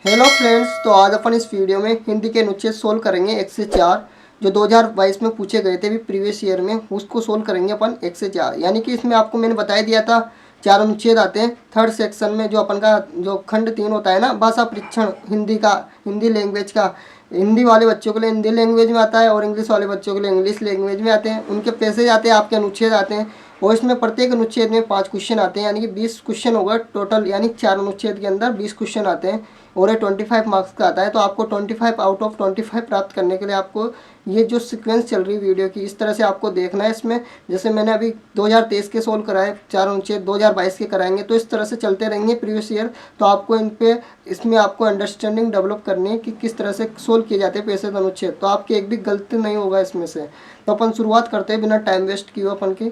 Hello friends, तो आज अपन इस वीडियो में हिंदी के अनुच्छेद सोल्व करेंगे 1 से 4 जो 2022 में पूछे गए थे भी प्रीवियस ईयर में, उसको सोल्व करेंगे अपन 1 से 4। यानी कि इसमें आपको मैंने बता दिया था 4 अनुच्छेद आते हैं। थर्ड सेक्शन में जो अपन का जो खंड 3 होता है ना, भाषा परीक्षण हिंदी का, हिंदी लैंग्वेज का, हिंदी वाले बच्चों के लिए हिंदी लैंग्वेज में आता है और इंग्लिश वाले बच्चों के लिए इंग्लिश लैंग्वेज में आते हैं। उनके पैसेज आते हैं, आपके अनुच्छेद आते हैं और इसमें प्रत्येक अनुच्छेद में 5 क्वेश्चन आते हैं, यानी कि 20 क्वेश्चन होगा टोटल। यानी 4 अनुच्छेद के अंदर 20 क्वेश्चन आते हैं और ये 25 मार्क्स का आता है। तो आपको 25 आउट ऑफ 25 प्राप्त करने के लिए आपको ये जो सीक्वेंस चल रही है वीडियो की, इस तरह से आपको देखना है। इसमें जैसे मैंने अभी 2023 के सोल्व कराए 4 अनुच्छेद, 2022 के कराएंगे, तो इस तरह से चलते रहेंगे प्रीवियस ईयर। तो आपको इन पे इसमें आपको अंडरस्टैंडिंग डेवलप करनी है कि किस तरह से सोल्व किए जाते हैं पैसे अनुच्छेद, तो आपकी एक भी गलती नहीं होगा इसमें से। तो अपन शुरुआत करते हैं बिना टाइम वेस्ट किए अपन की।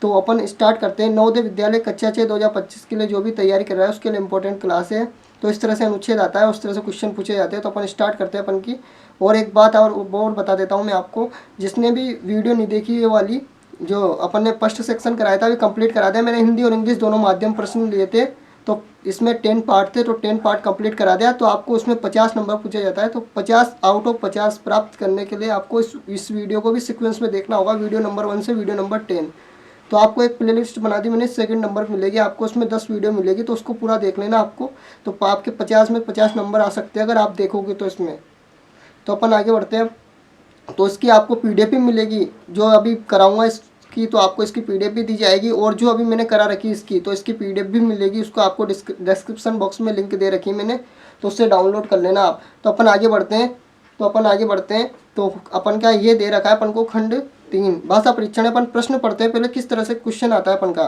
तो अपन स्टार्ट करते हैं। नवोदय विद्यालय कक्षा 6 2025 के लिए जो भी तैयारी कर रहा है उसके लिए इंपॉर्टेंट क्लास है। तो इस तरह से अनुच्छेद आता है, उस तरह से क्वेश्चन पूछे जाते हैं। तो अपन स्टार्ट करते हैं अपन की। और एक बात और बता देता हूँ मैं आपको, जिसने भी वीडियो नहीं देखी ये वाली, जो अपन ने फर्स्ट सेक्शन कराया था अभी कंप्लीट करा दिया मैंने। हिंदी और इंग्लिश दोनों माध्यम प्रश्न लिए थे, तो इसमें 10 पार्ट थे, तो 10 पार्ट कंप्लीट करा दिया। तो आपको उसमें 50 नंबर पूछा जाता है। तो 50 आउट ऑफ 50 प्राप्त करने के लिए आपको इस वीडियो को भी सीक्वेंस में देखना होगा, वीडियो नंबर 1 से वीडियो नंबर 10। तो आपको एक प्लेलिस्ट बना दी मैंने, सेकंड नंबर मिलेगी आपको, उसमें 10 वीडियो मिलेगी, तो उसको पूरा देख लेना आपको। तो आपके 50 में 50 नंबर आ सकते हैं अगर आप देखोगे तो इसमें। तो अपन आगे बढ़ते हैं। तो इसकी आपको पीडीएफ भी मिलेगी, जो अभी कराऊंगा इसकी, तो आपको इसकी पीडीएफ भी दी जाएगी। और जो अभी मैंने करा रखी इसकी, तो इसकी पीडीएफ भी मिलेगी, उसको आपको डिस्क्रिप्शन बॉक्स में लिंक दे रखी है मैंने, तो उससे डाउनलोड कर लेना आप। तो अपन आगे बढ़ते हैं। तो अपन का ये दे रखा है अपन को खंड 3 भाषा परीक्षण। अपन प्रश्न पढ़ते हैं पहले किस तरह से क्वेश्चन आता है अपन का।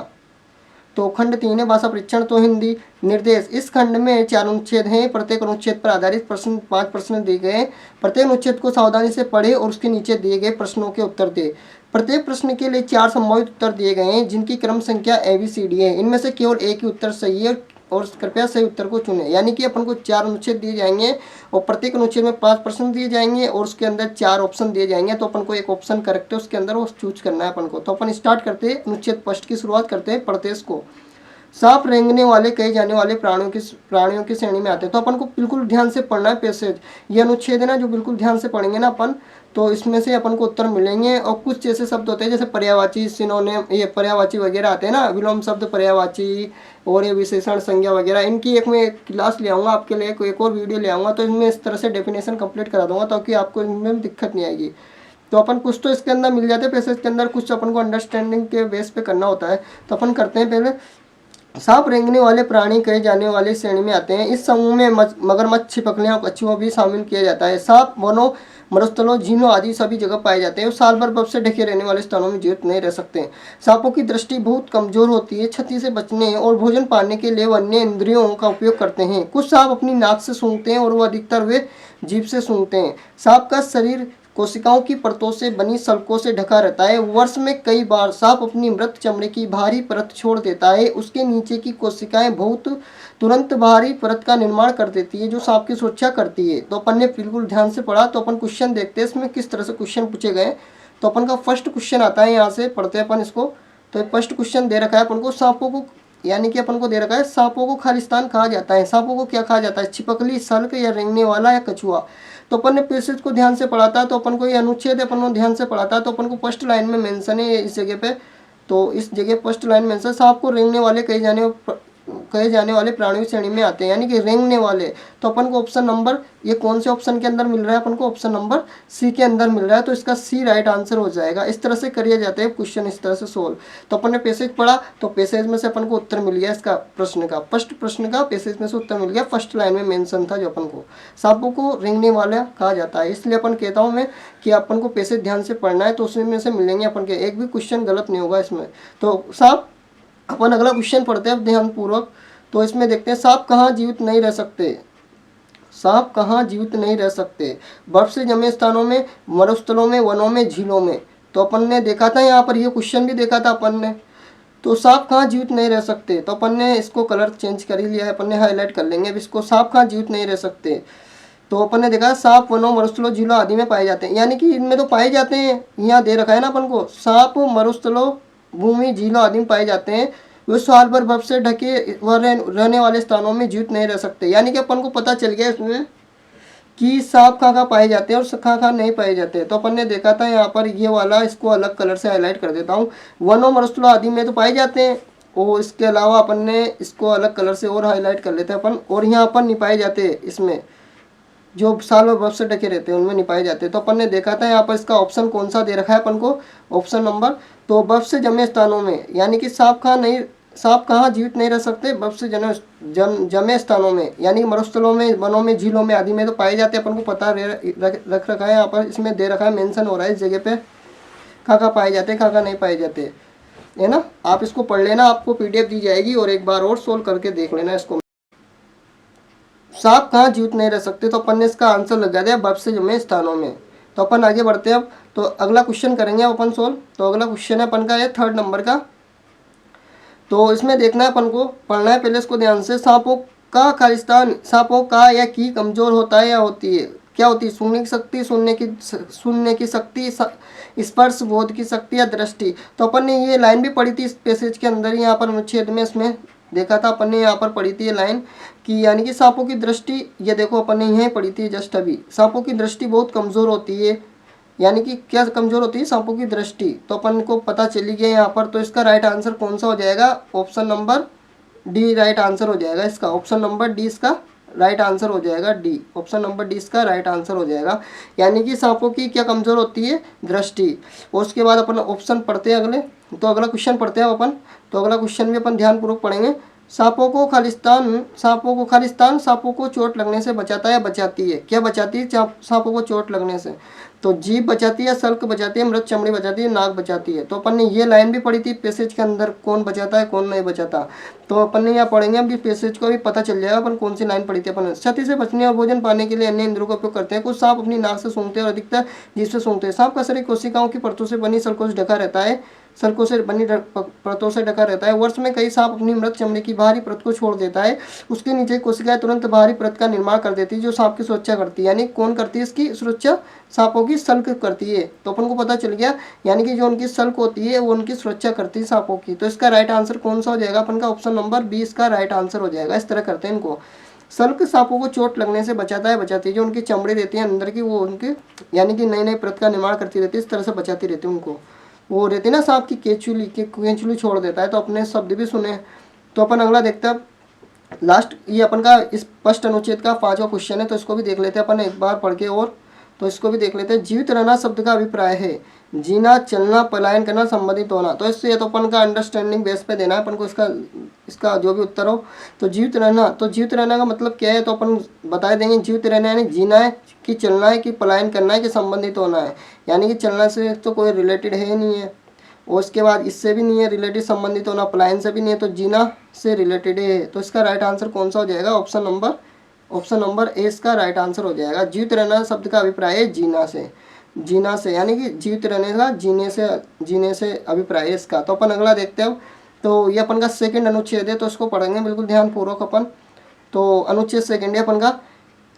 तो खंड 3 है भाषा परीक्षण। तो हिंदी निर्देश, इस खंड में 4 अनुच्छेद हैं। प्रत्येक अनुच्छेद पर आधारित प्रश्न 5 प्रश्न दिए गए। प्रत्येक अनुच्छेद को सावधानी से पढ़े और उसके नीचे दिए गए प्रश्नों के उत्तर दे। प्रत्येक प्रश्न के लिए 4 संभावित उत्तर दिए गए हैं, जिनकी क्रम संख्या ABCD है। इनमें से केवल एक ही उत्तर सही है और कृपया सही उत्तर को चुनें। यानी कि अपन को 4 अनुच्छेद दिए जाएंगे और प्रत्येक अनुच्छेद में 5 प्रश्न दिए जाएंगे और उसके अंदर 4 ऑप्शन दिए जाएंगे। तो अपन को एक ऑप्शन करेक्ट है उसके अंदर, वो चूज करना है अपन को। तो अपन स्टार्ट करते हैं, अनुच्छेद फर्स्ट की शुरुआत करते हैं, पढ़ते इसको। सांप रेंगने वाले कहे जाने वाले प्राणियों की श्रेणी में आते हैं। तो अपन को बिल्कुल ध्यान से पढ़ना है पैसेज, ये अनुच्छेद है ना, जो बिल्कुल ध्यान से पढ़ेंगे ना अपन, तो इसमें से अपन को उत्तर मिलेंगे। और कुछ जैसे शब्द होते हैं जैसे पर्यायवाची, सिनोनिम, ये पर्यायवाची वगैरह आते हैं ना, विलोम शब्द, पर्यायवाची और ये विशेषण, संज्ञा वगैरह, इनकी एक मैं क्लास ले आऊँगा आपके लिए, एक और वीडियो ले आऊँगा। तो इसमें इस तरह से डेफिनेशन कंप्लीट करा दूंगा ताकि आपको इनमें दिक्कत नहीं आएगी। तो अपन कुछ तो इसके अंदर मिल जाते हैं पैसेज के अंदर, कुछ अपन को अंडरस्टैंडिंग के बेस पे करना होता है। तो अपन करते हैं पहले। सांप रेंगने वाले प्राणी कहे जाने वाले श्रेणी में आते हैं। इस समूह में मगरमच्छ, छिपकलियां और कछुआ भी शामिल किया जाता है। सांप वनों, मरुस्थलों, झीलों आदि सभी जगह पाए जाते हैं और साल भर बर्फ से ढके रहने वाले स्थानों में जीवित नहीं रह सकते। सांपों की दृष्टि बहुत कमजोर होती है। क्षति से बचने और भोजन पाने के लिए वन्य इंद्रियों का उपयोग करते हैं। कुछ सांप अपनी नाक से सूंघते हैं और वो अधिकतर वे जीभ से सूंघते हैं। सांप का शरीर कोशिकाओं की परतों से बनी सल्कों से ढका रहता है। वर्ष में कई बार सांप अपनी मृत चमड़े की भारी परत छोड़ देता है। उसके नीचे की कोशिकाएं बहुत तुरंत भारी परत का निर्माण कर देती है, जो सांप की सुरक्षा करती है। तो अपन ने बिल्कुल ध्यान से पढ़ा। तो अपन क्वेश्चन देखते हैं इसमें किस तरह से क्वेश्चन पूछे गए। तो अपन का फर्स्ट क्वेश्चन आता है, यहाँ से पढ़ते हैं अपन इसको। तो फर्स्ट क्वेश्चन दे रखा है अपन को, सांपों को, यानी कि अपन को दे रखा है सांपों को खालिस्तान कहा जाता है। सांपों को क्या कहा जाता है? छिपकली, सल्क या रेंगने वाला या कछुआ। तो अपन ने पैसेज को ध्यान से पढ़ा था। तो अपन को ये अनुच्छेद अपन को ध्यान से पढ़ा था। तो अपन को फर्स्ट लाइन में मेंशन है इस जगह पे। तो इस जगह फर्स्ट लाइन मेंशन, सांप को रेंगने वाले कहे जाने वाले प्राणियों की श्रेणी में आते हैं, यानी कि रेंगने वाले। तो अपन को ऑप्शन नंबर, ये कौन से ऑप्शन के अंदर मिल रहा है अपन को? ऑप्शन नंबर सी के अंदर मिल रहा है। तो इसका सी राइट आंसर हो जाएगा। इस तरह से करिए जाते हैं क्वेश्चन, इस तरह से सोल्व। तो अपन ने पैसेज पढ़ा, तो पैसेज में से अपन को उत्तर मिल गया इसका प्रश्न का, फर्स्ट प्रश्न का पैसेज में से उत्तर मिल गया। फर्स्ट लाइन में मेंशन था जो अपन को सांपों को रेंगने वाला कहा जाता है। इसलिए अपन कहता हूँ मैं कि अपन को पैसेज ध्यान से पढ़ना है, तो उसमें से मिलेंगे अपन के, एक भी क्वेश्चन गलत नहीं होगा इसमें। तो सांप, अपन अगला क्वेश्चन पढ़ते हैं अब ध्यान पूर्वक। तो इसमें देखते हैं, सांप कहाँ जीवित नहीं रह सकते? सांप कहाँ जीवित नहीं रह सकते? बर्फ से जमे स्थानों में, मरुस्थलों में, वनों में, झीलों में। तो अपन ने देखा था यहाँ पर, ये क्वेश्चन भी देखा था अपन ने। तो सांप कहाँ जीवित नहीं रह सकते? तो अपन ने इसको कलर चेंज कर ही लिया है, अपन ने हाईलाइट कर लेंगे अब इसको। सांप कहाँ जीवित नहीं रह सकते? तो अपन ने देखा सांप वनों, मरुस्थलों, झीलों आदि में पाए जाते हैं, यानी कि इनमें तो पाए जाते हैं। यहाँ दे रखा है ना अपन को, सांप मरुस्थलों, भूमि, झीलों आदि में पाए जाते हैं। वे साल भर बर्फ से ढके रहने वाले स्थानों में जीवित नहीं रह सकते। यानी कि अपन को पता चल गया इसमें कि सांप कहाँ कहाँ पाए जाते हैं और कहाँ कहाँ नहीं पाए जाते हैं। तो अपन ने देखा था यहाँ पर ये वाला, इसको अलग कलर से हाईलाइट कर देता हूँ। वनों मरुस्थलों आदि में तो पाए जाते हैं, और इसके अलावा अपन ने इसको अलग कलर से और हाईलाइट कर लेते हैं अपन, और यहाँ पर नहीं पाए जाते, इसमें जो साल भर बर्फ से ढके रहते हैं उनमें नहीं पाए जाते। तो अपन ने देखा था यहाँ पर इसका ऑप्शन कौन सा दे रखा है अपन को, ऑप्शन नंबर, तो बर्फ से जमे स्थानों में, यानी कि सांप कहाँ जीवित नहीं रह सकते, बर्फ से जमे स्थानों में, यानी मरुस्थलों में, वनों में, झीलों में आदि में तो पाए जाते हैं, अपन को पता रख रखा है। यहाँ पर इसमें दे रखा है, मेंशन हो रहा है इस जगह पे कहाँ कहाँ पाए जाते हैं, कहाँ कहाँ नहीं पाए जाते, है ना। आप इसको पढ़ लेना, आपको PDF दी जाएगी, और एक बार और सोल्व करके देख लेना इसको। सांप कहाँ जीवित नहीं रह सकते, तो अपन ने इसका आंसर लगा दिया बर्फ से जमे स्थानों में। तो अपन आगे बढ़ते हैं अब, तो अगला क्वेश्चन करेंगे अपन सोल्व। तो अगला क्वेश्चन है अपन का है 3rd नंबर का। तो इसमें देखना है अपन को, पढ़ना है पहले इसको ध्यान से। सांपों का खालिस्तान, सांपों का या की कमजोर होता है या होती है, क्या होती है, सुनने की शक्ति, सुनने की शक्ति, स्पर्श बोध की शक्ति या दृष्टि। तो अपन ने ये लाइन भी पढ़ी थी इस पैसेज के अंदर, यहाँ पर अनुच्छेद में इसमें देखा था अपन ने, यहाँ पर पढ़ी थी ये लाइन कि यानी कि सांपों की दृष्टि, ये देखो अपन ने यहीं पढ़ी थी जस्ट अभी, सांपों की दृष्टि बहुत कमज़ोर होती है। यानी कि क्या कमज़ोर होती है, सांपों की दृष्टि, तो अपन को पता चली गया यहाँ पर। तो इसका राइट आंसर कौन सा हो जाएगा, option number D right answer हो जाएगा इसका, ऑप्शन नंबर डी इसका राइट आंसर हो जाएगा, डी, ऑप्शन नंबर डी इसका राइट आंसर हो जाएगा। यानी कि सांपों की क्या कमज़ोर होती है, दृष्टि। और उसके बाद अपन ऑप्शन पढ़ते हैं अगले, तो अगला क्वेश्चन पढ़ते हैं अपन। तो अगला क्वेश्चन भी अपन ध्यानपूर्वक पढ़ेंगे। सांपों को खालिस्तान सांपों को चोट लगने से बचाता है या बचाती है, क्या बचाती है सांपों को चोट लगने से, तो जीभ बचाती है, सल्क बचाती है, मृत चमड़ी बचाती है, नाक बचाती है। तो अपन ने ये लाइन भी पढ़ी थी पैसेज के अंदर, कौन बचाता है कौन नहीं बचाता। तो अपन ने यहाँ पढ़ेंगे, अभी पैसेज को भी पता चल जाएगा अपन कौन सी लाइन पढ़ी थी। अपन क्षति से बचने और भोजन पाने के लिए अन्य इंद्रियों का उपयोग करते हैं। कुछ सांप अपनी नाक से सूंघते हैं और अधिकतर जीभ से सूंघते हैं। सांप का शरीर कोशिकाओं की परतों से बनी सल्कों से ढका रहता है, सल्कों से बनी परतों से ढका रहता है। वर्ष में कई सांप अपनी मृत चमड़ी की बाहरी परत को छोड़ देता है, उसके नीचे कोशिकाएं तुरंत बाहरी परत का निर्माण कर देती है जो सांप की सुरक्षा करती है। यानी कौन करती है इसकी सुरक्षा, सांपों की सल्क करती है। तो अपन को पता चल गया, यानी कि जो उनकी सल्क होती है वो उनकी सुरक्षा करती है सांपों की। तो इसका राइट आंसर कौन सा हो जाएगा अपन का, ऑप्शन नंबर बी इसका राइट आंसर हो जाएगा। इस तरह करते हैं इनको, सल्क सांपों को चोट लगने से बचाता है, बचाती है, जो उनकी चमड़ी रहती है अंदर की वो उनके यानी कि नई नई परत का निर्माण करती रहती है, इस तरह से बचाती रहती है उनको। वो रहती है ना सांप की केंचुली छोड़ देता है, तो अपने शब्द भी सुने। तो अपन अगला देखते हैं लास्ट, ये अपन का इस स्पष्ट अनुच्छेद का 5वां क्वेश्चन है, तो इसको भी देख लेते हैं अपन एक बार पढ़ के, और तो इसको भी देख लेते हैं। जीवित रहना शब्द का अभिप्राय है जीना, चलना, पलायन करना, संबंधित होना। तो इससे तो अपन का अंडरस्टैंडिंग बेस पे देना है अपन को इसका जो भी उत्तर हो। तो जीवित रहना, तो जीवित रहने का मतलब क्या है, तो अपन बता देंगे। जीवित रहना यानी जीना है कि चलना है कि पलायन करना है कि संबंधित होना है। यानी कि चलना से तो कोई रिलेटेड है ही नहीं है, और उसके बाद इससे भी नहीं है रिलेटेड, संबंधित होना पलायन से भी नहीं है, तो जीना से रिलेटेड है। तो इसका राइट आंसर कौन सा हो जाएगा, ऑप्शन नंबर ए इसका राइट आंसर हो जाएगा। जीवित रहना शब्द का अभिप्राय है जीना से, यानी कि जीवित रहने का जीने से अभिप्राय है इसका। तो अपन अगला देखते हैं। तो ये अपन का सेकंड अनुच्छेद है, तो इसको पढ़ेंगे बिल्कुल ध्यानपूर्वक अपन। तो अनुच्छेद सेकंड है अपन का,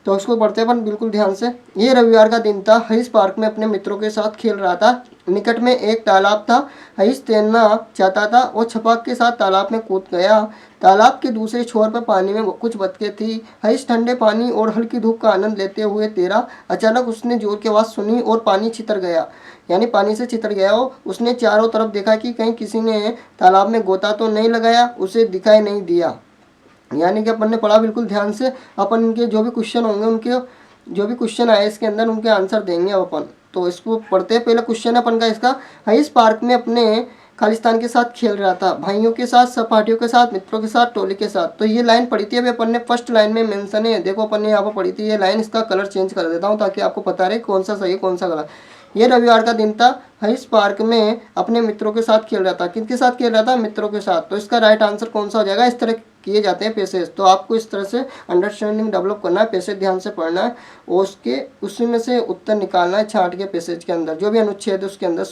तो उसको पढ़ते हैं अपन बिल्कुल ध्यान से। ये रविवार का दिन था, हरीश पार्क में अपने मित्रों के साथ खेल रहा था। निकट में एक तालाब था, हरीश तैरना चाहता था और छपाक के साथ तालाब में कूद गया। तालाब के दूसरे छोर पर पानी में कुछ बतखें थी। हरीश ठंडे पानी और हल्की धूप का आनंद लेते हुए तैरा। अचानक उसने जोर की आवाज़ सुनी और पानी छितर गया, यानी पानी से छितर गया हो। उसने चारों तरफ देखा कि कहीं किसी ने तालाब में गोता तो नहीं लगाया, उसे दिखाई नहीं दिया। यानी कि अपन ने पढ़ा बिल्कुल ध्यान से। अपन इनके जो भी क्वेश्चन होंगे, उनके जो भी क्वेश्चन आए इसके अंदर उनके आंसर देंगे अब अपन। तो इसको पढ़ते हैं। पहला क्वेश्चन है अपन का इसका, हरीश पार्क में अपने खालिस्तान के साथ खेल रहा था, भाइयों के साथ, सहपाठियों के साथ, मित्रों के साथ, टोली के साथ। तो ये लाइन पढ़ी थी अभी अपन ने, फर्स्ट लाइन में मेंशन है, देखो अपन ने यहाँ पर पढ़ी थी ये लाइन। इसका कलर चेंज कर देता हूँ ताकि आपको पता रहे कौन सा सही है कौन सा गलत। ये रविवार का दिन था, हरीश पार्क में अपने मित्रों के साथ खेल रहा था। किनके साथ खेल रहा था, मित्रों के साथ। तो इसका राइट आंसर कौन सा हो जाएगा, इस तरह किए जाते हैं पैसेज। तो आपको इस तरह से अंडरस्टैंडिंग डेवलप करना है, पैसेज ध्यान से पढ़ना है और उसी में से उत्तर निकालना है छांट के पैसेज के अंदर, जो भी अनुच्छेद है उसके अंदर।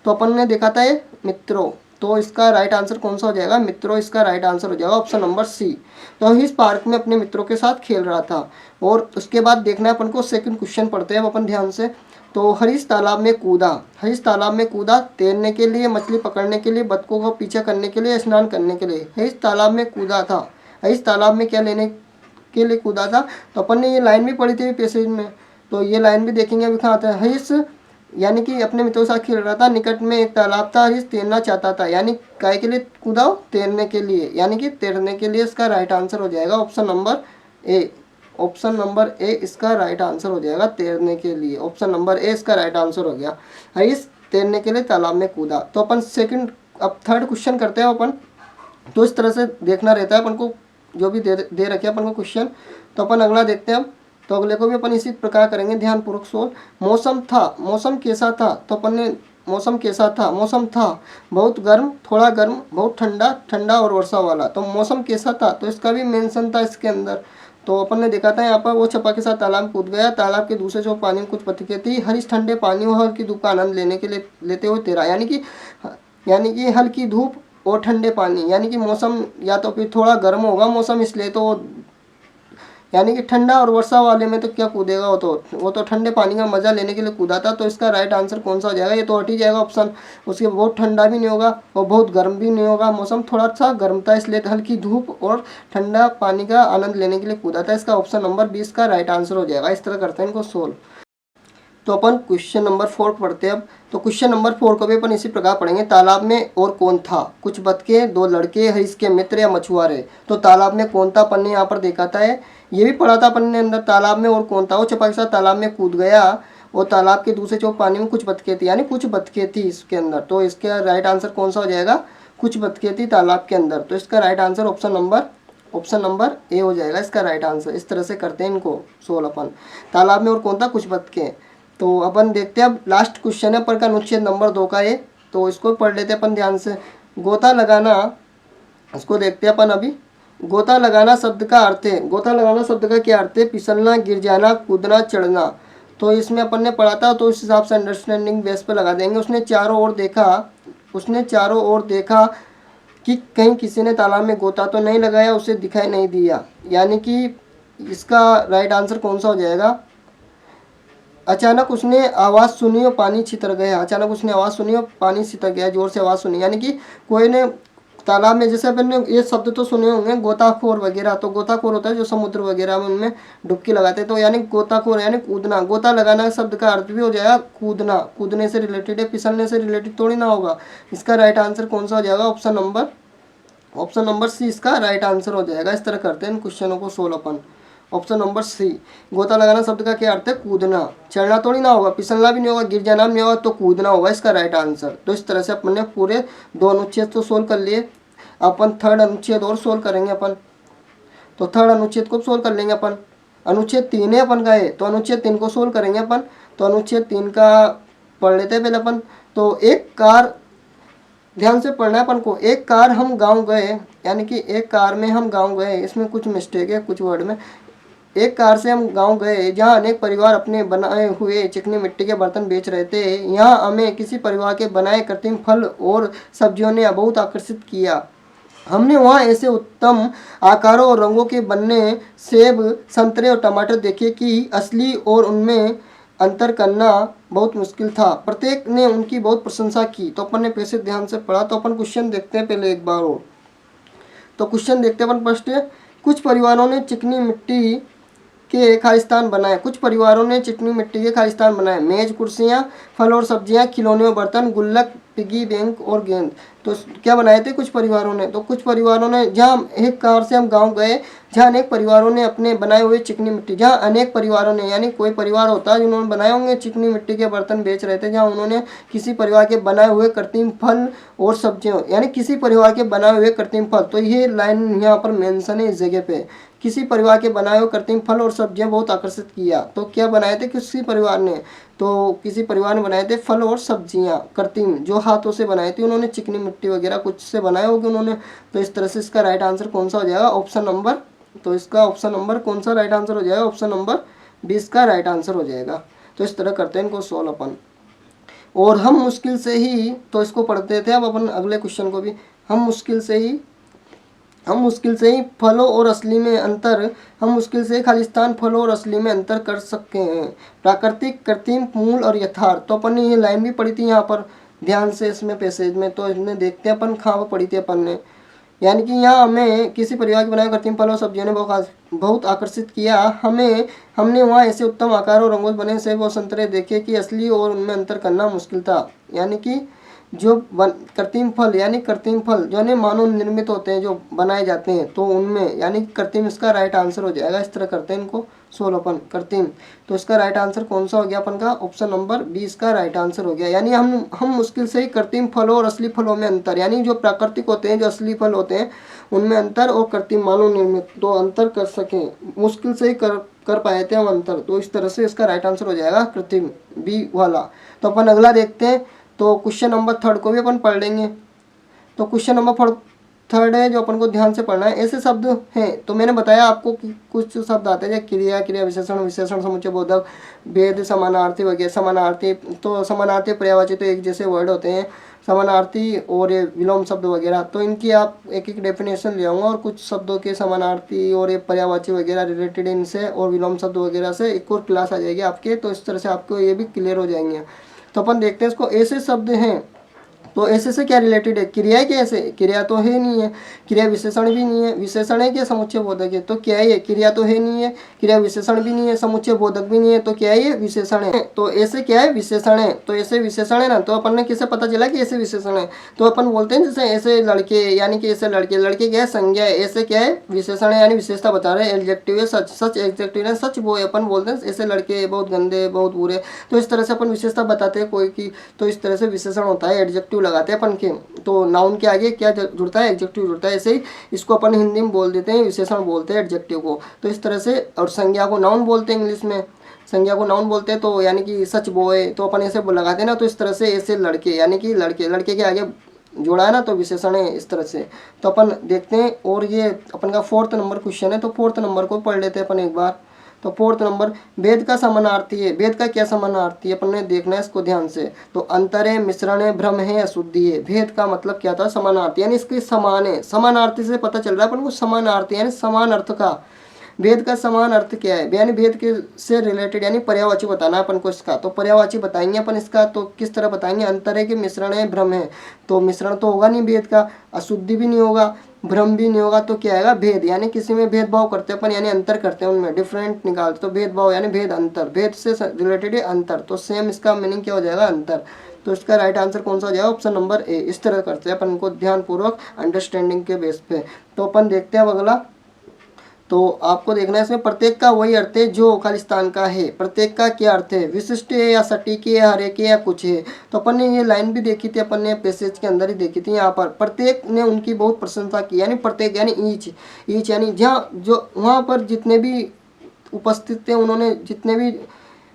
तो अपन ने देखा था ये मित्रों, तो इसका राइट आंसर कौन सा हो जाएगा, मित्रों इसका राइट आंसर हो जाएगा ऑप्शन नंबर सी। तो हरीश पार्क में अपने मित्रों के साथ खेल रहा था। और उसके बाद देखना है अपन को सेकंड क्वेश्चन पढ़ते हैं अपन ध्यान से। तो हरीश तालाब में कूदा, हरीश तालाब में कूदा तैरने के लिए, मछली पकड़ने के लिए, बतखों को पीछा करने के लिए, स्नान करने के लिए। हरीश तालाब में कूदा था, हरीश तालाब में क्या लेने के लिए कूदा था। तो अपन ने ये लाइन भी पढ़ी थी पैसेज में, तो ये लाइन भी देखेंगे अभी कहाँ आता है। हरीश यानी कि अपने मित्रों के साथ खेल रहा था, निकट में एक तालाब था, हरीश तैरना चाहता था, यानी काय के लिए कूदा, तैरने के लिए, यानी कि तैरने के लिए। इसका राइट आंसर हो जाएगा option number A, option number A इसका राइट आंसर हो जाएगा, तैरने के लिए। ऑप्शन नंबर ए इसका राइट आंसर हो गया, हरीश तैरने के लिए तालाब में कूदा। तो अपन सेकंड, अब थर्ड क्वेश्चन करते हैं अपन। तो इस तरह से देखना रहता है अपन को, जो भी दे रखे अपन को क्वेश्चन। तो अपन अगला देखते हैं अब। तो अगले को भी अपन इसी प्रकार करेंगे, ध्यानपूर्वक सोल्व। मौसम था, मौसम कैसा था। तो अपन ने मौसम कैसा था, मौसम था बहुत गर्म, थोड़ा गर्म, बहुत ठंडा, ठंडा और वर्षा वाला। तो मौसम कैसा था, तो इसका भी मेंशन था इसके अंदर। तो अपन ने देखा था यहाँ पर, वो छपा के साथ तालाब कूद गया, तालाब के दूसरे जो पानी में कुछ बतखें थी, हरीश ठंडे पानी और हल्की धूप का आनंद लेने के लिए लेते हुए तैरा। यानी कि हल्की धूप और ठंडे पानी, यानी कि मौसम या तो फिर थोड़ा गर्म होगा मौसम, इसलिए तो यानी कि ठंडा और वर्षा वाले में तो क्या कूदेगा, वो तो ठंडे पानी का मजा लेने के लिए कूदा था। तो इसका राइट आंसर कौन सा हो जाएगा, ये तो हट ही जाएगा ऑप्शन। उसके बहुत ठंडा भी नहीं होगा और बहुत गर्म भी नहीं होगा, मौसम थोड़ा सा गर्म था, इसलिए हल्की धूप और ठंडा पानी का आनंद लेने के लिए कूदा था। इसका ऑप्शन नंबर 20 का राइट आंसर हो जाएगा। इस तरह करते हैं इनको सोल्व। तो अपन क्वेश्चन नंबर 4 पढ़ते हैं अब। तो क्वेश्चन नंबर 4 को भी अपन इसी प्रकार पढ़ेंगे। तालाब में और कौन था, कुछ बतखें, दो लड़के, हरीश के मित्र या मछुआरे। तो तालाब में कौन था अपन ने यहाँ पर देखा था, ये भी पढ़ा था अपन ने अंदर। तालाब में और कौन था, वो छपा के साथ तालाब में कूद गया और तालाब के दूसरे चौक पानी में कुछ बतखें थी, यानी कुछ बतखें थी इसके अंदर। तो इसका राइट आंसर कौन सा हो जाएगा, कुछ बतखें थी तालाब के अंदर। तो इसका right answer option number A हो जाएगा इसका राइट आंसर। इस तरह से करते हैं इनको सोल्व अपन। तालाब में और कौन था, कुछ बतखें। तो अपन देखते हैं अब लास्ट क्वेश्चन है पर का अनुच्छेद नंबर 2 का ये, तो इसको पढ़ लेते हैं अपन ध्यान से। गोता लगाना, इसको देखते हैं अपन अभी। गोता लगाना शब्द का अर्थ है, गोता लगाना शब्द का क्या अर्थ है, फिसलना, गिर जाना, कूदना, चढ़ना। तो इसमें अपन ने पढ़ा था, तो इस हिसाब से अंडरस्टैंडिंग बेस पे लगा देंगे। उसने चारों ओर देखा कि कहीं किसी ने तालाब में गोता तो नहीं लगाया, उसे दिखाई नहीं दिया, यानी कि इसका राइट आंसर कौन सा हो जाएगा। अचानक उसने आवाज़ सुनी और पानी छितर गया, अचानक उसने आवाज़ सुनी और पानी छितर गया, जोर से आवाज़ सुनी, यानी कि कोई ने तालाब में, जैसे अपन ने ये शब्द तो सुने होंगे गोताखोर वगैरह, तो गोताखोर होता है जो समुद्र वगैरह में उनमें डुबकी लगाते हैं। तो यानी गोताखोर यानी कूदना, गोता लगाना शब्द का अर्थ भी हो जाएगा कूदना, कूदने से रिलेटेड है, फिसलने से रिलेटेड थोड़ी ना होगा। इसका राइट आंसर कौन सा हो जाएगा, ऑप्शन नंबर सी इसका राइट आंसर हो जाएगा। इस तरह करते हैं इन क्वेश्चनों को सोल्व अपन। ऑप्शन नंबर सी, गोता लगाना शब्द का क्या अर्थ है, कूदना, चढ़ना थोड़ी ना होगा, फिसलना भी नहीं होगा, गिर जाना भी नहीं होगा, तो कूदना होगा इसका राइट आंसर। तो इस तरह से अपन ने पूरे 2 अनुच्छेद तो सोल्व कर लिए। अपन थर्ड अनुच्छेद और सोल्व करेंगे अपन। तो थर्ड अनुच्छेद को सोल्व कर लेंगे अपन। अनुच्छेद 3 है अपन का है, तो अनुच्छेद 3 को सोल्व करेंगे अपन। तो अनुच्छेद 3 का पढ़ लेते हैं पहले अपन। तो एक कार, ध्यान से पढ़ना है अपन को। एक कार हम गाँव गए, यानी कि एक कार में हम गाँव गए, इसमें कुछ मिस्टेक है कुछ वर्ड में। एक कार से हम गांव गए जहां अनेक परिवार अपने बनाए हुए चिकनी मिट्टी के बर्तन बेच रहे थे। यहां हमें किसी परिवार के बनाए कृत्रिम फल और सब्जियों ने बहुत आकर्षित किया। हमने वहां ऐसे उत्तम आकारों और रंगों के बने सेब, संतरे और टमाटर देखे कि असली और उनमें अंतर करना बहुत मुश्किल था। प्रत्येक ने उनकी बहुत प्रशंसा की। तो अपन ने पैसे ध्यान से पढ़ा। तो अपन क्वेश्चन देखते हैं पहले एक बार और। तो क्वेश्चन देखते हैं अपन फर्स्ट। कुछ परिवारों ने चिकनी मिट्टी के खालिस्तान बनाए, कुछ परिवारों ने चिकनी मिट्टी के खालिस्तान बनाए। मेज, कुर्सियां, फल और सब्जियां, खिलौने और बर्तन, गुल्लक, पिगी बैंक और गेंद। तो क्या बनाए थे कुछ परिवारों ने, तो कुछ परिवारों ने, जहाँ एक कार से हम गांव गए जहाँ अनेक परिवारों ने अपने बनाए हुए चिकनी मिट्टी, जहाँ अनेक परिवारों ने यानी कोई परिवार होता है जिन्होंने बनाए होंगे चिकनी मिट्टी के बर्तन बेच रहे थे, जहाँ उन्होंने किसी परिवार के बनाए हुए कृत्रिम फल और सब्जियों, यानी किसी परिवार के बनाए हुए कृत्रिम फल। तो ये लाइन यहाँ पर मेंशन है इस जगह पे, किसी परिवार के बनाए हुए कृत्रिम फल और सब्जियां बहुत आकर्षित किया। तो क्या बनाए थे किसी परिवार ने, तो किसी परिवार ने बनाए थे फल और सब्जियां कृत्रिम, जो हाथों से बनाए थे उन्होंने, चिकनी मिट्टी वगैरह कुछ से बनाए होंगे उन्होंने। तो इस तरह से इसका राइट आंसर कौन सा हो जाएगा, ऑप्शन नंबर, तो इसका ऑप्शन नंबर कौन सा राइट आंसर हो जाएगा, ऑप्शन नंबर 20 का राइट आंसर हो जाएगा। तो इस तरह करते हैं इनको सोल्व अपन। और हम मुश्किल से ही, तो इसको पढ़ते थे अब अपन अगले क्वेश्चन को भी। हम मुश्किल से ही हम मुश्किल से ही फलों और असली में अंतर हम मुश्किल से ही खालिस्तान फलों और असली में अंतर कर सकते हैं। प्राकृतिक, कृत्रिम, मूल और यथार्थ। तो अपन ने ये लाइन भी पढ़ी थी यहाँ पर ध्यान से इसमें पैसेज में, तो इसमें देखते हैं अपन कहाँ पर पढ़ी थी अपन ने। यानी कि यहाँ हमें किसी परिवार के बनाए कृत्रिम फल और सब्जियों ने बहुत आकर्षित किया। हमने वहाँ ऐसे उत्तम आकार और रंगों बने सेब और संतरे देखे कि असली और उनमें अंतर करना मुश्किल था। यानी कि जो कृत्रिम फल, यानी कृत्रिम फल जो है मानव निर्मित होते हैं, जो बनाए जाते हैं, तो उनमें यानी कृत्रिम इसका राइट आंसर हो जाएगा। इस तरह करते हैं इनको सोल्व अपन कृत्रिम। तो इसका राइट आंसर कौन सा हो गया अपन का? ऑप्शन नंबर 20 का राइट आंसर हो गया। यानी हम मुश्किल से ही कृत्रिम फलों और असली फलों में अंतर, यानी जो प्राकृतिक होते हैं, जो असली फल होते हैं, उनमें अंतर और कृत्रिम मानव निर्मित तो अंतर कर सकें, मुश्किल से ही कर पाए थे हम अंतर। तो इस तरह से इसका राइट आंसर हो जाएगा कृत्रिम, बी वाला। तो अपन अगला देखते हैं। तो क्वेश्चन नंबर 3 को भी अपन पढ़ लेंगे। तो क्वेश्चन नंबर 3 है जो अपन को ध्यान से पढ़ना है। ऐसे शब्द हैं, तो मैंने बताया आपको कि कुछ शब्द आते हैं, क्रिया, क्रिया विशेषण, विशेषण समुच्चय बोधक, भेद, समानार्थी वगैरह। समानार्थी, तो समानार्थी पर्यायवाची तो एक जैसे वर्ड होते हैं, समानार्थी और ये विलोम शब्द वगैरह। तो इनकी आप एक एक डेफिनेशन ले आऊँगा, और कुछ शब्दों के समानार्थी और ये पर्यायवाची वगैरह रिलेटेड इनसे और विलोम शब्द वगैरह से एक और क्लास आ जाएगी आपके। तो इस तरह से आपको ये भी क्लियर हो जाएंगे। तो अपन देखते हैं इसको। ऐसे शब्द हैं, तो ऐसे से क्या रिलेटेड है? क्रिया है क्या? ऐसे क्रिया तो है नहीं है, क्रिया विशेषण भी नहीं है। विशेषण है क्या? समुच्चय बोधक है। तो क्या है ये? क्रिया तो है नहीं है, क्रिया विशेषण भी नहीं है, समुच्चय बोधक भी नहीं है, तो क्या है ये? विशेषण है। तो ऐसे क्या है? विशेषण है। तो ऐसे विशेषण है ना, तो अपन ने किसे पता चला कि ऐसे विशेषण है? तो अपन बोलते हैं जैसे ऐसे लड़के, यानी कि ऐसे लड़के, लड़के क्या है? संज्ञा है। ऐसे क्या है? विशेषण है, यानी विशेषता बता रहे हैं। एडजेक्टिव है, सच, सच एडजेक्टिव है, सच वो है। अपन बोलते हैं ऐसे लड़के बहुत गंदे, बहुत बुरे। तो इस तरह से अपन विशेषता बताते हैं कोई की। तो इस तरह से विशेषण होता है, एडजेक्टिव लगाते हैं अपन के। तो नाउन के आगे क्या जुड़ता है? एडजेक्टिव जुड़ता है। ऐसे ही इसको अपन हिंदी में बोल देते हैं, विशेषण बोलते हैं एडजेक्टिव को। तो इस तरह से, और संज्ञा को नाउन बोलते हैं इंग्लिश में, संज्ञा को नाउन बोलते हैं। तो यानी कि सच बॉय, तो अपन ऐसे लगाते हैं ना। तो इस तरह से ऐसे लड़के, यानी कि लड़के, लड़के के आगे जोड़ा है ना, तो विशेषण है इस तरह से। तो अपन देखते हैं, और ये अपन का 4th नंबर क्वेश्चन है। तो 4th नंबर को पढ़ लेते हैं अपन एक बार। तो 4th नंबर, वेद का समानार्थी है। वेद का क्या समानार्थी है अपन ने देखना है इसको ध्यान से। तो अंतर है, मिश्रण है, भ्रम है, अशुद्धि है। भेद का मतलब क्या था? समानार्थी, यानी इसके समान है। समानार्थी से पता चल रहा है अपन को समानार्थी यानी समान अर्थ का। वेद का समान अर्थ क्या है? यानी वेद के से रिलेटेड, यानी पर्यायवाची बताना है अपन को इसका। तो पर्यायवाची बताएंगे अपन इसका। तो किस तरह बताएंगे? अंतर है कि मिश्रण है, भ्रम है। तो मिश्रण तो होगा नहीं वेद का, अशुद्धि भी नहीं होगा, भ्रम भी नहीं होगा। तो क्या आएगा? भेद, यानी किसी में भेदभाव करते हैं अपन, यानी अंतर करते हैं उनमें, डिफरेंट निकालते। तो भेदभाव यानी भेद, अंतर, भेद से रिलेटेड है अंतर। तो सेम इसका मीनिंग क्या हो जाएगा? अंतर। तो इसका राइट आंसर कौन सा हो जाएगा? Option number A. इस तरह करते हैं अपन को ध्यानपूर्वक, अंडरस्टैंडिंग के बेस पे। तो अपन देखते हैं अब अगला। तो आपको देखना है इसमें प्रत्येक का वही अर्थ है जो खालिस्तान का है। प्रत्येक का क्या अर्थ है? विशिष्ट है या सटीक है, हर एक है या कुछ है। तो अपन ने ये लाइन भी देखी थी, अपन ने पैसेज के अंदर ही देखी थी। यहाँ पर प्रत्येक ने उनकी बहुत प्रशंसा की, यानी प्रत्येक यानी ईच, ईच यानी जहाँ जो वहाँ पर जितने भी उपस्थित थे, उन्होंने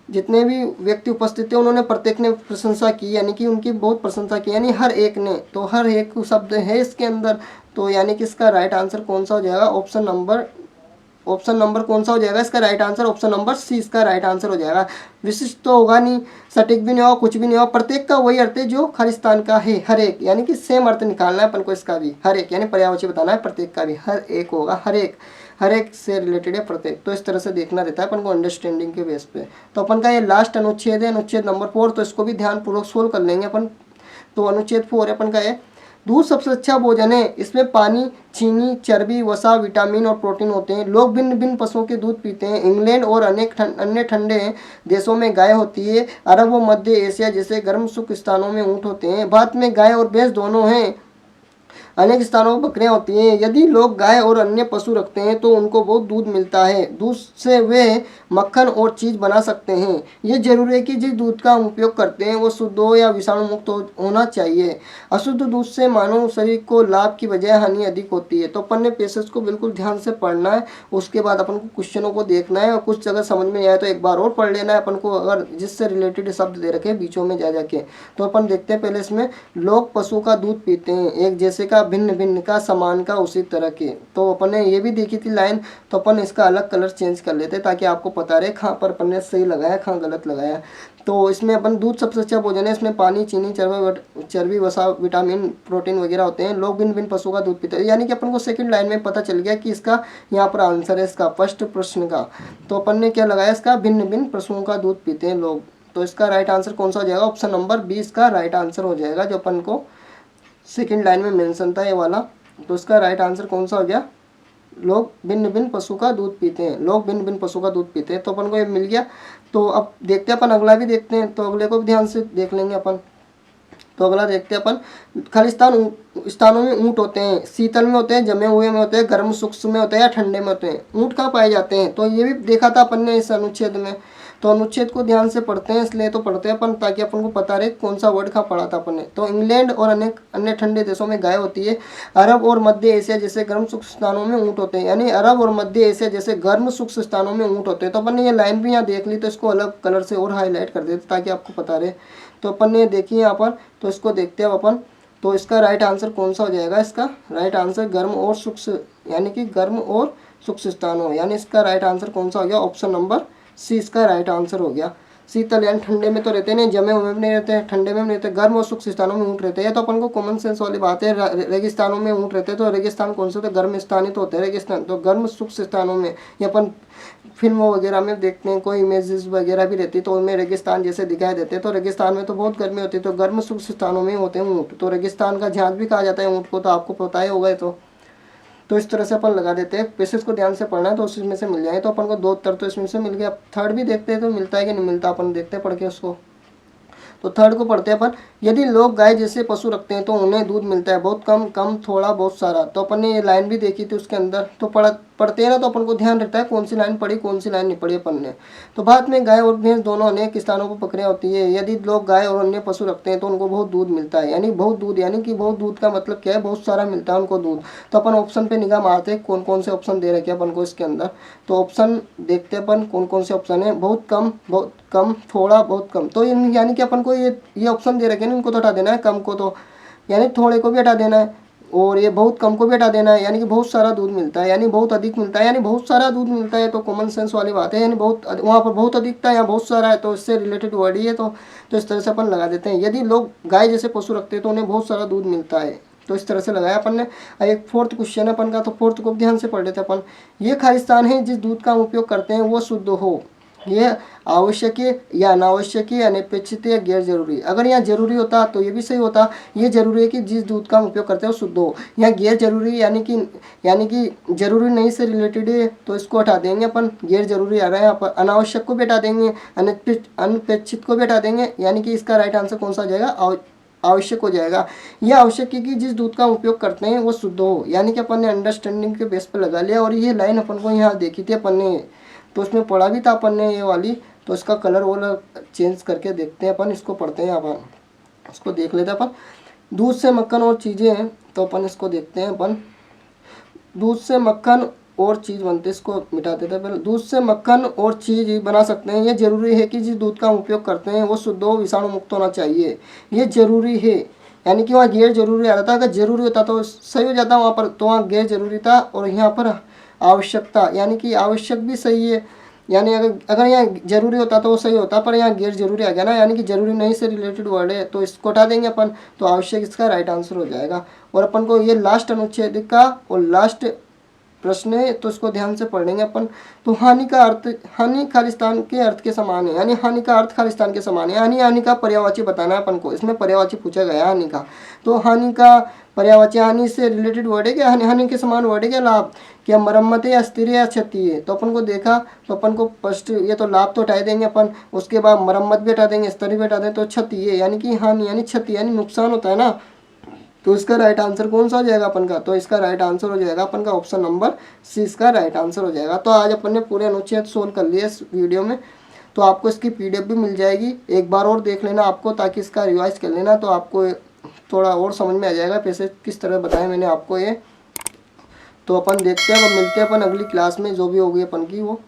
जितने भी व्यक्ति उपस्थित थे, उन्होंने प्रत्येक ने प्रशंसा की, यानी कि उनकी बहुत प्रशंसा की, यानी हर एक ने। तो हर एक शब्द है इसके अंदर। तो यानी कि इसका राइट आंसर कौन सा हो जाएगा? ऑप्शन नंबर कौन सा हो जाएगा इसका right answer? Option number C इसका राइट आंसर हो जाएगा। विशिष्ट तो होगा नहीं, सटीक भी नहीं होगा, कुछ भी नहीं होगा। प्रत्येक का वही अर्थ है जो खालिस्तान का है, हर एक, यानी कि सेम अर्थ निकालना है अपन को इसका भी। हर एक यानी पर्यायवाची बताना है, प्रत्येक का भी हर एक होगा, हर एक से रिलेटेड है प्रत्येक। तो इस तरह से देखना रहता है अपन को अंडरस्टैंडिंग के बेस पे। तो अपन का ये लास्ट अनुच्छेद है, अनुच्छेद नंबर 4। तो इसको भी ध्यानपूर्वक सोल्व कर लेंगे अपन। तो अनुच्छेद 4 अपन का है, दूध सबसे अच्छा भोजन है। इसमें पानी, चीनी, चर्बी, वसा, विटामिन और प्रोटीन होते हैं। लोग भिन्न भिन्न पशुओं के दूध पीते हैं। इंग्लैंड और अनेक अन्य ठंडे देशों में गाय होती है। अरब व मध्य एशिया जैसे गर्म शुष्क स्थानों में ऊँट होते हैं। भारत में गाय और भैंस दोनों हैं। अनेक स्थानों पर बकरियां होती हैं। यदि लोग गाय और अन्य पशु रखते हैं तो उनको बहुत दूध मिलता है। दूध से वे मक्खन और चीज़ बना सकते हैं। ये जरूरी है कि जिस दूध का हम उपयोग करते हैं वो शुद्ध हो या विषाणु मुक्त होना चाहिए। अशुद्ध दूध से मानव शरीर को लाभ की बजाय हानि अधिक होती है। तो अपन ने पैसेज को बिल्कुल ध्यान से पढ़ना है। उसके बाद अपन को क्वेश्चनों को देखना है, और कुछ जगह समझ में आए तो एक बार और पढ़ लेना है अपन को, अगर जिससे रिलेटेड शब्द दे रखे बीचों में जा जाके। तो अपन देखते हैं पहले इसमें, लोग पशु का दूध पीते हैं। एक जैसे का भिन्न भिन्न का समान का उसी तरह के। तो अपन ने ये भी देखी थी लाइन, तो अपन इसका अलग कलर चेंज कर लेते ताकि आपको पता रहे कहाँ पर अपन ने सही लगाया कहाँ गलत लगाया। तो इसमें अपन दूध सबसे अच्छा भोजन है, इसमें पानी, चीनी, चर्बी, वसा, विटामिन, प्रोटीन वगैरह होते हैं। लोग भिन्न भिन्न पशुओं का दूध पीते हैं, यानी कि अपन को सेकंड लाइन में पता चल गया कि इसका यहाँ पर आंसर है इसका फर्स्ट प्रश्न का। तो अपन ने क्या लगाया इसका, भिन्न भिन्न पशुओं का दूध पीते हैं लोग। तो इसका राइट आंसर कौन सा हो जाएगा, ऑप्शन नंबर 20 का राइट आंसर हो जाएगा, जो अपन को सेकंड लाइन में मेंशन था ये वाला। तो इसका राइट आंसर कौन सा हो गया, लोग भिन्न भिन्न पशु का दूध पीते हैं, लोग भिन्न भिन्न पशु का दूध पीते हैं। तो अपन को ये मिल गया। तो अब देखते हैं अपन अगला भी देखते हैं, तो अगले को भी ध्यान से देख लेंगे अपन। तो अगला देखते हैं अपन, खालिस्तान स्थानों में ऊँट होते हैं, शीतल में होते हैं, जमे हुए में होते हैं, गर्म शुष्क में होते हैं या ठंडे में होते हैं। ऊँट कहाँ पाए जाते हैं, तो ये भी देखा था अपन ने इस अनुच्छेद में। तो अनुच्छेद को ध्यान से पढ़ते हैं, इसलिए तो पढ़ते हैं अपन ताकि अपन को पता रहे कौन सा वर्ड कहाँ पढ़ा था अपन ने। तो इंग्लैंड और अनेक अन्य ठंडे देशों में गाय होती है। अरब और मध्य एशिया जैसे गर्म शुष्क स्थानों में ऊँट होते हैं, यानी अरब और मध्य एशिया जैसे गर्म शुष्क स्थानों में ऊँट होते हैं। तो अपन ने ये लाइन भी यहाँ देख ली, तो इसको अलग कलर से और हाईलाइट कर देते ताकि आपको पता रहे। तो अपन ने देखी यहाँ पर, तो इसको देखते हैं अपन। तो इसका राइट आंसर कौन सा हो जाएगा, इसका राइट आंसर गर्म और शुष्क, यानी कि गर्म और शुष्क स्थानों, यानी इसका राइट आंसर कौन सा हो गया, ऑप्शन नंबर सी इसका राइट आंसर हो गया। शीतल यानी ठंडे में तो रहते नहीं, जमे हुए में नहीं रहते हैं, ठंडे में नहीं रहते, गर्म और शुष्क स्थानों में ऊँट रहते हैं। तो अपन को कॉमन सेंस वाली बात है, रेगिस्तानों में ऊँट रहते हैं। तो रेगिस्तान कौन से होते हैं, गर्म स्थान ही तो होते हैं रेगिस्तान। तो गर्म शुष्क स्थानों में, या अपन फिल्मों वगैरह में देखते हैं, कोई इमेजेस वगैरह भी रहती है तो उनमें रेगिस्तान जैसे दिखाई देते हैं। तो रेगिस्तान में तो बहुत गर्मी होती है, तो गर्म शुष्क स्थानों में होते हैं ऊँट। तो रेगिस्तान का झांझ भी कहा जाता है ऊँट को, तो आपको पता ही होगा। तो इस तरह से अपन लगा देते हैं। पैसेज को ध्यान से पढ़ना है तो उसमें से मिल जाएंगे। तो अपन को 2 उत्तर तो इसमें से मिल गया। थर्ड भी देखते हैं तो मिलता है कि नहीं मिलता, अपन देखते हैं पढ़ के उसको। तो थर्ड को पढ़ते हैं अपन, यदि लोग गाय जैसे पशु रखते हैं तो उन्हें दूध मिलता है बहुत कम, कम, थोड़ा, बहुत सारा। तो अपन ने ये लाइन भी देखी थी उसके अंदर। तो पढ़ते हैं ना, तो अपन को ध्यान रहता है कौन सी लाइन पढ़ी कौन सी लाइन नहीं पढ़ी अपन ने। तो भारत में गाय और भैंस दोनों अनेक स्थानों पर बकरियां होती है। यदि लोग गाय और अन्य पशु रखते हैं तो उनको बहुत दूध मिलता है, यानी बहुत दूध, यानी कि बहुत दूध का मतलब क्या है, बहुत सारा मिलता है उनको दूध। तो अपन ऑप्शन पे निगाह मारते हैं कौन कौन से ऑप्शन दे रखे अपन को इसके अंदर। तो ऑप्शन देखते हैं अपन कौन कौन से ऑप्शन है, बहुत कम, थोड़ा, बहुत कम। तो यानी कि अपन को ये ऑप्शन दे रखे हैं, इनको तो हटा देना है, कम को तो, यानी थोड़े को भी हटा देना है, और ये बहुत कम को भी हटा देना है, यानी कि बहुत सारा दूध मिलता है, यानी बहुत अधिक मिलता है, यानी बहुत सारा दूध मिलता है। तो कॉमन सेंस वाली बात है, यानी बहुत, वहाँ पर बहुत अधिक था, यहाँ बहुत सारा है, तो इससे रिलेटेड वर्ड ही है। तो इस तरह से अपन लगा देते हैं, यदि लोग गाय जैसे पशु रखते हैं तो उन्हें बहुत सारा दूध मिलता है। तो इस तरह से लगाया अपन ने। एक फोर्थ क्वेश्चन है अपन का, तो फोर्थ को ध्यान से पढ़ लेते हैं अपन। ये खालिस्तान है जिस दूध का हम उपयोग करते हैं वो शुद्ध हो, ये आवश्यक है या अनावश्यक है, अनपेक्षित है या गैर जरूरी। अगर यहाँ जरूरी होता तो ये भी सही होता, ये जरूरी है कि जिस दूध का हम उपयोग करते हैं वो शुद्ध हो। यहाँ गैर जरूरी यानी कि जरूरी नहीं से रिलेटेड है, तो इसको हटा देंगे अपन, गैर जरूरी आ रहा है यहाँ पर। अनावश्यक को भी हटा देंगे, अनपेक्षित को भी हटा देंगे, यानी कि इसका राइट आंसर कौन सा हो जाएगा, आवश्यक हो जाएगा। यह आवश्यक है कि जिस दूध का उपयोग करते हैं वो शुद्ध हो, यानी कि अपन ने अंडरस्टैंडिंग के बेस पर लगा लिया। और ये लाइन अपन को यहाँ देखी थी अपन ने, तो उसमें पढ़ा भी था अपन ने ये वाली। तो इसका कलर वो चेंज करके देखते हैं अपन, इसको पढ़ते हैं अपन, इसको देख लेते हैं अपन। दूध से मक्खन और चीज़ें हैं, तो अपन इसको देखते हैं अपन। दूध से मक्खन और चीज़ बनते, इसको मिटा देते हैं पहले। दूध से मक्खन और चीज़ बना सकते हैं। ये जरूरी है कि जिस दूध का हम उपयोग करते हैं वो शुद्ध हो, विषाणु मुक्त होना चाहिए, ये जरूरी है। यानी कि वहाँ गैर जरूरी आ रहा था, अगर जरूरी होता तो सही हो जाता वहाँ पर, तो वहाँ गैर जरूरी था। और यहाँ पर आवश्यकता, यानी कि आवश्यक भी सही है, यानी अगर यहाँ जरूरी होता तो वो सही होता, पर यहाँ गैर जरूरी आ गया ना, यानी कि जरूरी नहीं से रिलेटेड वर्ड है, तो इसको हटा देंगे अपन। तो आवश्यक इसका राइट आंसर हो जाएगा। और अपन को ये लास्ट अनुच्छेद का और लास्ट प्रश्न है, तो इसको ध्यान से पढ़ेंगे अपन। तो हानि का अर्थ, हानि खालिस्तान के अर्थ के समान है, यानी हानि का अर्थ खालिस्तान के समान है। हानि का पर्यायवाची बताना है अपन को, इसमें पर्यायवाची पूछा गया हानि का। तो हानि का पर्यायवाची, हानि से रिलेटेड वर्ड है क्या, हानि के समान वर्ड है क्या, लाभ, क्या मरम्मत है या स्थिर है या क्षति है। तो अपन को देखा, तो अपन को फर्स्ट ये तो लाभ तो हटा देंगे अपन, उसके बाद मरम्मत भी हटा देंगे, स्थिर भी हटा देंगे, तो क्षति है, यानी कि हानि यानी क्षति यानी नुकसान होता है ना। तो इसका राइट आंसर कौन सा हो जाएगा अपन का, तो इसका राइट आंसर हो जाएगा अपन का ऑप्शन नंबर सी, इसका राइट आंसर हो जाएगा। तो आज अपन ने पूरे अनुच्छेद सोल्व कर लिए इस वीडियो में। तो आपको इसकी पीडीएफ भी मिल जाएगी, एक बार और देख लेना आपको, ताकि इसका रिवाइज कर लेना, तो आपको थोड़ा और समझ में आ जाएगा पैसे किस तरह बताया मैंने आपको ये। तो अपन देखते हैं, अब मिलते हैं अपन अगली क्लास में, जो भी होगी अपन की वो।